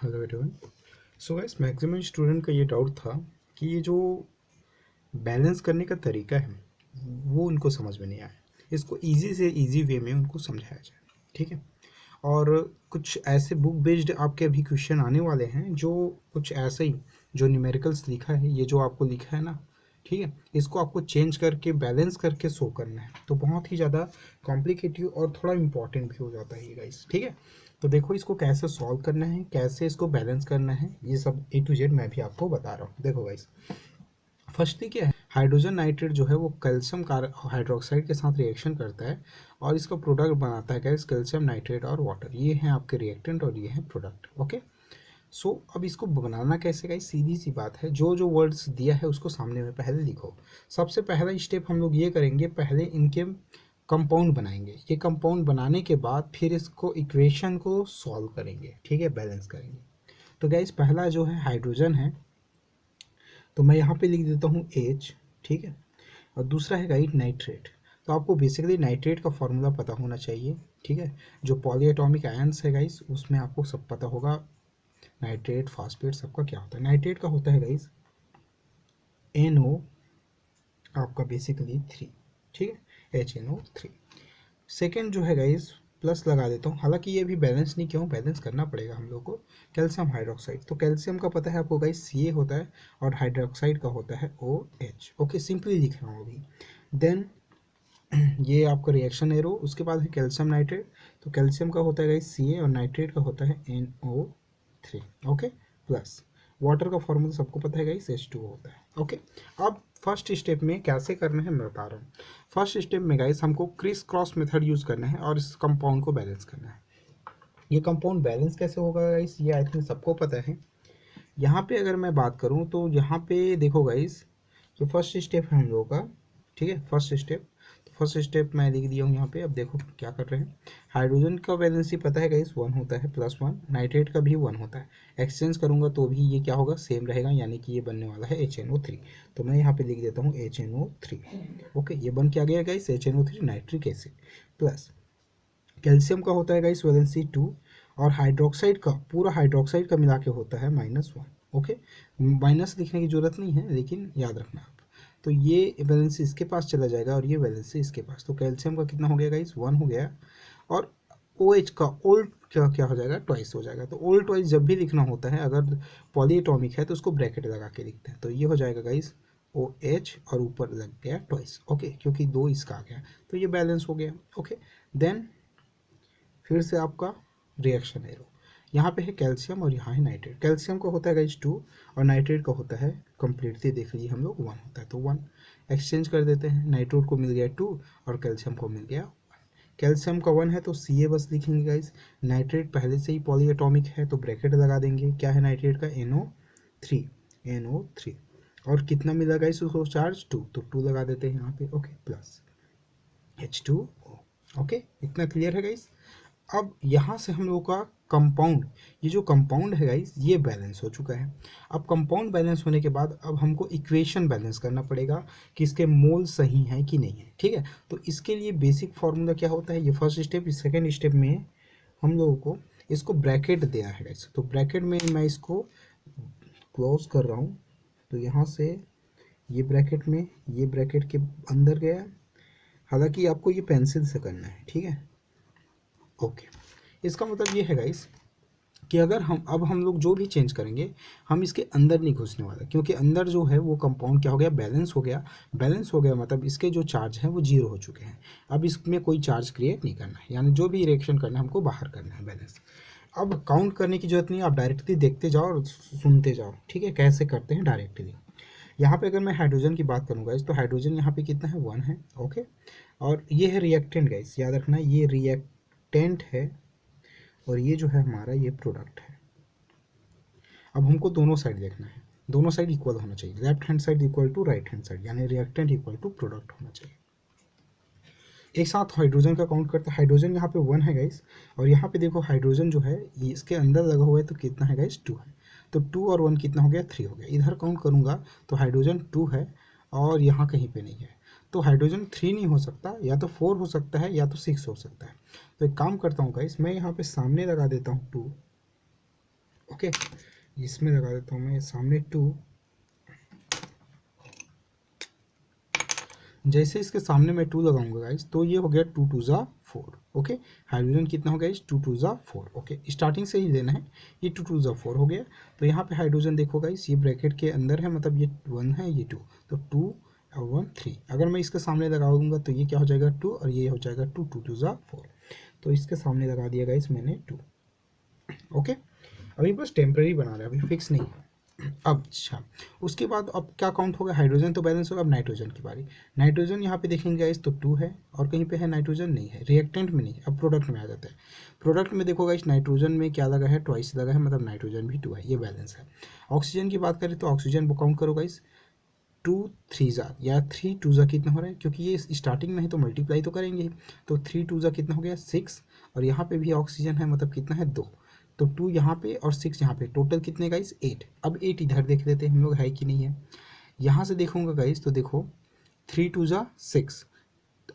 Hello everyone. So guys, maximum student का ये doubt था कि ये जो बैलेंस करने का तरीका है वो उनको समझ में नहीं आया। इसको इजी से इजी वे में उनको समझाया जाए, ठीक है। और कुछ ऐसे बुक बेस्ड आपके अभी क्वेश्चन आने वाले हैं जो कुछ ऐसे ही जो न्यूमेरिकल्स लिखा है, ये जो आपको लिखा है ना, ठीक है, इसको आपको चेंज करके बैलेंस करके शो करना है। तो बहुत ही ज़्यादा कॉम्प्लिकेटिव और थोड़ा इंपॉर्टेंट भी हो जाता है ये गाइस, ठीक है। तो देखो इसको कैसे सॉल्व करना है, कैसे इसको बैलेंस करना है, ये सब ए टू जेड मैं भी आपको बता रहा हूँ। देखो गाइस, फर्स्टली क्या है, हाइड्रोजन नाइट्रेट जो है वो कैल्शियम हाइड्रोक्साइड के साथ रिएक्शन करता है और इसका प्रोडक्ट बनाता है गैस कैल्शियम नाइट्रेट और वाटर। ये हैं आपके रिएक्टेंट और ये हैं प्रोडक्ट, ओके। सो अब इसको बनाना कैसे गाइस, सीधी सी बात है, जो जो वर्ड्स दिया है उसको सामने में पहले लिखो। सबसे पहला स्टेप हम लोग ये करेंगे, पहले इनके कंपाउंड बनाएंगे। ये कंपाउंड बनाने के बाद फिर इसको इक्वेशन को सॉल्व करेंगे, ठीक है, बैलेंस करेंगे। तो गाइस पहला जो है हाइड्रोजन है, तो मैं यहाँ पे लिख देता हूँ H, ठीक है। और दूसरा है गाइस नाइट्रेट। तो आपको बेसिकली नाइट्रेट का फॉर्मूला पता होना चाहिए, ठीक है। जो पॉलीएटॉमिक आयंस है गाइस उसमें आपको सब पता होगा, नाइट्रेट फास्फेट सबका क्या होता है। नाइट्रेट का होता है गाइस NO आपका बेसिकली 3, ठीक है, HNO3। सेकेंड जो है गाइस प्लस लगा देता हूँ, हालांकि ये भी बैलेंस नहीं, क्यों बैलेंस करना पड़ेगा हम लोग को। कैल्शियम हाइड्रोक्साइड, तो कैल्शियम का पता है आपको गाइस Ca होता है और हाइड्रोक्साइड का होता है OH, ओके, सिंपली लिख रहा हूँ अभी। देन ये आपका रिएक्शन एरो, उसके बाद है कैल्शियम नाइट्रेट। तो कैल्शियम का होता है गाइस Ca और नाइट्रेट का होता है NO3, ओके। प्लस वाटर का फॉर्मूला सबको पता है गाइस H2O होता है, ओके। अब फर्स्ट स्टेप में कैसे करना है मैं बता रहा हूँ। फर्स्ट स्टेप में गाइस हमको क्रिस क्रॉस मेथड यूज़ करना है और इस कंपाउंड को बैलेंस करना है। ये कंपाउंड बैलेंस कैसे होगा गाइस, ये आई थिंक सबको पता है। यहाँ पे अगर मैं बात करूँ तो यहाँ पे देखो गाइस, जो फर्स्ट स्टेप है हम लोगों का, ठीक है, फर्स्ट स्टेप। तो फर्स्ट स्टेप मैं लिख दिया हूँ यहाँ पे। अब देखो क्या कर रहे हैं, हाइड्रोजन का वैलेंसी पता है गाइस 1 होता है, +1। नाइट्रेट का भी 1 होता है। एक्सचेंज करूँगा तो भी ये क्या होगा, सेम रहेगा, यानी कि ये बनने वाला है HNO3। तो मैं यहाँ पे लिख देता हूँ HNO3, ओके। ये बन क्या गया guys, HNO3 nitric acid. Plus calcium का होता है गाइस वैलेंसी 2 और हाइड्रोक्साइड का, पूरा हाइड्रोक्साइड का मिला के होता है -1, ओके। माइनस लिखने की जरूरत नहीं है लेकिन याद रखना आप। तो ये वैलेंसी इसके पास चला जाएगा और ये वैलेंसी इसके पास। तो कैल्शियम का कितना हो गया गाइस, 1 हो गया। और OH का ओल्ड क्या क्या हो जाएगा, ट्वाइस हो जाएगा। तो ओल्ड ट्वाइस जब भी लिखना होता है, अगर पॉलीएटॉमिक है तो उसको ब्रैकेट लगा के लिखते हैं। तो ये हो जाएगा गाइस OH और ऊपर लग गया ट्वाइस, ओके, क्योंकि 2 इसका आ गया। तो ये बैलेंस हो गया, ओके। देन फिर से आपका रिएक्शन एरो, यहाँ पे है कैल्शियम और यहाँ है नाइट्रेट। कैल्शियम का होता है गाइस 2 और नाइट्रेट का होता है, कंप्लीटली देख लीजिए हम लोग, 1 होता है। तो 1 एक्सचेंज कर देते हैं, नाइट्रेट को मिल गया 2 और कैल्शियम को मिल गया 1। कैल्शियम का 1 है तो Ca बस लिखेंगे गाइस। नाइट्रेट पहले से ही पॉलीएटॉमिक है तो ब्रैकेट लगा देंगे, क्या है नाइट्रेट का, NO3। और कितना मिला गाइस उसको चार्ज, 2, तो 2 लगा देते हैं यहाँ पे, ओके। Plus H2O, okay. इतना क्लियर है गाइस। अब यहाँ से हम लोगों का कंपाउंड, ये जो कंपाउंड है गाइस ये बैलेंस हो चुका है। अब कंपाउंड बैलेंस होने के बाद अब हमको इक्वेशन बैलेंस करना पड़ेगा कि इसके मोल सही हैं कि नहीं है, ठीक है। तो इसके लिए बेसिक फार्मूला क्या होता है, ये फर्स्ट स्टेप। इस सेकेंड स्टेप में हम लोगों को इसको ब्रैकेट देना है गाइस। तो ब्रैकेट में मैं इसको क्लोज कर रहा हूँ, तो यहाँ से ये ब्रैकेट में, ये ब्रैकेट के अंदर गया। हालांकि आपको ये पेंसिल से करना है, ठीक है, ओके। इसका मतलब ये है गाइस कि अगर हम लोग जो भी चेंज करेंगे, हम इसके अंदर नहीं घुसने वाला, क्योंकि अंदर जो है वो कंपाउंड क्या हो गया, बैलेंस हो गया। बैलेंस हो गया मतलब इसके जो चार्ज हैं वो 0 हो चुके हैं। अब इसमें कोई चार्ज क्रिएट नहीं करना है, यानी जो भी रिएक्शन करना है हमको बाहर करना है, बैलेंस। अब काउंट करने की जरूरत नहीं, आप डायरेक्टली देखते जाओ और सुनते जाओ, ठीक है, कैसे करते हैं डायरेक्टली। यहाँ पे अगर मैं हाइड्रोजन की बात करूँगा तो हाइड्रोजन यहाँ पे कितना है, 1 है, ओके। और ये है रिएक्टेंट गाइस, याद रखना ये रिएक्टेंट है और ये जो है हमारा ये प्रोडक्ट है। अब हमको दोनों साइड देखना है, दोनों साइड इक्वल होना चाहिए, left hand side equal to right hand side, यानी रिएक्टेंट इक्वल टू प्रोडक्ट होना चाहिए। एक साथ हाइड्रोजन का काउंट करते हैं। हाइड्रोजन यहाँ पे 1 है गाइस और यहाँ पे देखो हाइड्रोजन जो है ये इसके अंदर लगा हुआ है, तो कितना है गाइस, 2 है। तो 2 और 1 कितना हो गया, 3 हो गया। इधर काउंट करूँगा तो हाइड्रोजन 2 है और यहाँ कहीं पे नहीं है, तो हाइड्रोजन 3 नहीं हो सकता, या तो 4 हो सकता है या तो 6 हो सकता है। तो एक काम करता हूँ गाइस, मैं यहाँ पे सामने लगा देता हूँ 2, ओके, इसमें लगा देता हूँ मैं सामने 2। जैसे इसके सामने मैं 2 लगाऊंगा गाइस, तो ये हो गया 2 2 ज़ा 4। ओके, हाइड्रोजन कितना हो गया इस 2 2 ज़ा 4। ओके, स्टार्टिंग से ही लेना है, ये 2 2 ज़ा 4 हो गया। तो यहाँ पे हाइड्रोजन देखो गाइस, ये ब्रैकेट के अंदर है, मतलब ये 1 है, ये 2, तो 2 और 1 3। अगर मैं इसके सामने लगा दूंगा तो ये क्या हो जाएगा 2, और ये हो जाएगा 2 2 2 ज़ा 4। तो इसके सामने लगा दिया गाइस मैंने 2। ओके, अभी बस टेम्परेरी बना रहा है, अभी फिक्स नहीं है। अब अच्छा, उसके बाद अब क्या काउंट होगा, हाइड्रोजन तो बैलेंस होगा, अब नाइट्रोजन की बारी। नाइट्रोजन यहाँ पे देखेंगे गाइस तो 2 है, और कहीं पे है नाइट्रोजन नहीं है, रिएक्टेंट में नहीं है। अब प्रोडक्ट में आ जाता है। प्रोडक्ट में देखो गाइस, नाइट्रोजन में क्या लगा है, ट्वाइस लगा है, मतलब नाइट्रोजन भी 2 है, ये बैलेंस है। ऑक्सीजन की बात करें तो ऑक्सीजन को काउंट करो गाइस, 2 3 ज़ा या 3 2 ज़ा कितना हो रहा है, क्योंकि ये स्टार्टिंग में है तो मल्टीप्लाई तो करेंगे ही। तो 3 2 ज़ा कितना हो गया 6, और यहाँ पे भी ऑक्सीजन है, मतलब कितना है 2। तो 2 यहाँ पे और 6 यहाँ पे, टोटल कितने गाइस 8। अब 8 इधर देख लेते हैं हम लोग है कि नहीं है। यहाँ से देखूंगा गाइस तो देखो 3 2 ज़ा 6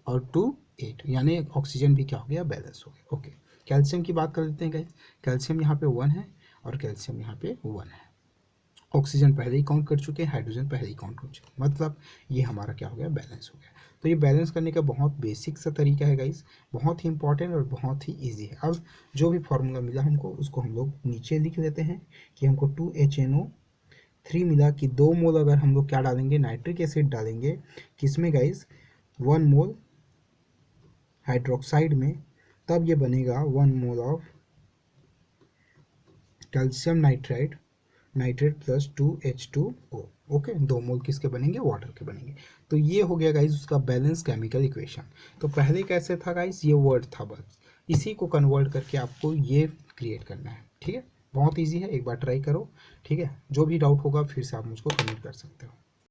और 2 8, यानी ऑक्सीजन भी क्या हो गया, बैलेंस हो गया। ओके, कैल्शियम की बात कर लेते हैं गाइस। कैल्शियम यहाँ पे 1 है, और कैल्शियम यहाँ पे 1 है। ऑक्सीजन पहले ही काउंट कर चुके हैं, हाइड्रोजन पहले ही काउंट कर चुके हैं, मतलब ये हमारा क्या हो गया, बैलेंस हो गया। तो ये बैलेंस करने का बहुत बेसिक सा तरीका है गाइस, बहुत ही इंपॉर्टेंट और बहुत ही इजी है। अब जो भी फार्मूला मिला हमको उसको हम लोग नीचे लिख लेते हैं कि हमको 2HNO3 मिला कि 2 मोल अगर हम लोग क्या डालेंगे, नाइट्रिक एसिड डालेंगे किसमें गाइस, 1 मोल हाइड्रोक्साइड में, तब ये बनेगा 1 mole of calcium nitride nitrate plus 2H2O। Okay, 2 मोल किसके बनेंगे, वाटर के बनेंगे। तो ये हो गया गाइज उसका बैलेंस केमिकल इक्वेशन। तो पहले कैसे था गाइज, ये वर्ड था, बस इसी को कन्वर्ट करके आपको ये क्रिएट करना है। ठीक है, बहुत ईजी है, एक बार ट्राई करो। ठीक है, जो भी डाउट होगा फिर से आप मुझको कमेंट कर सकते हो।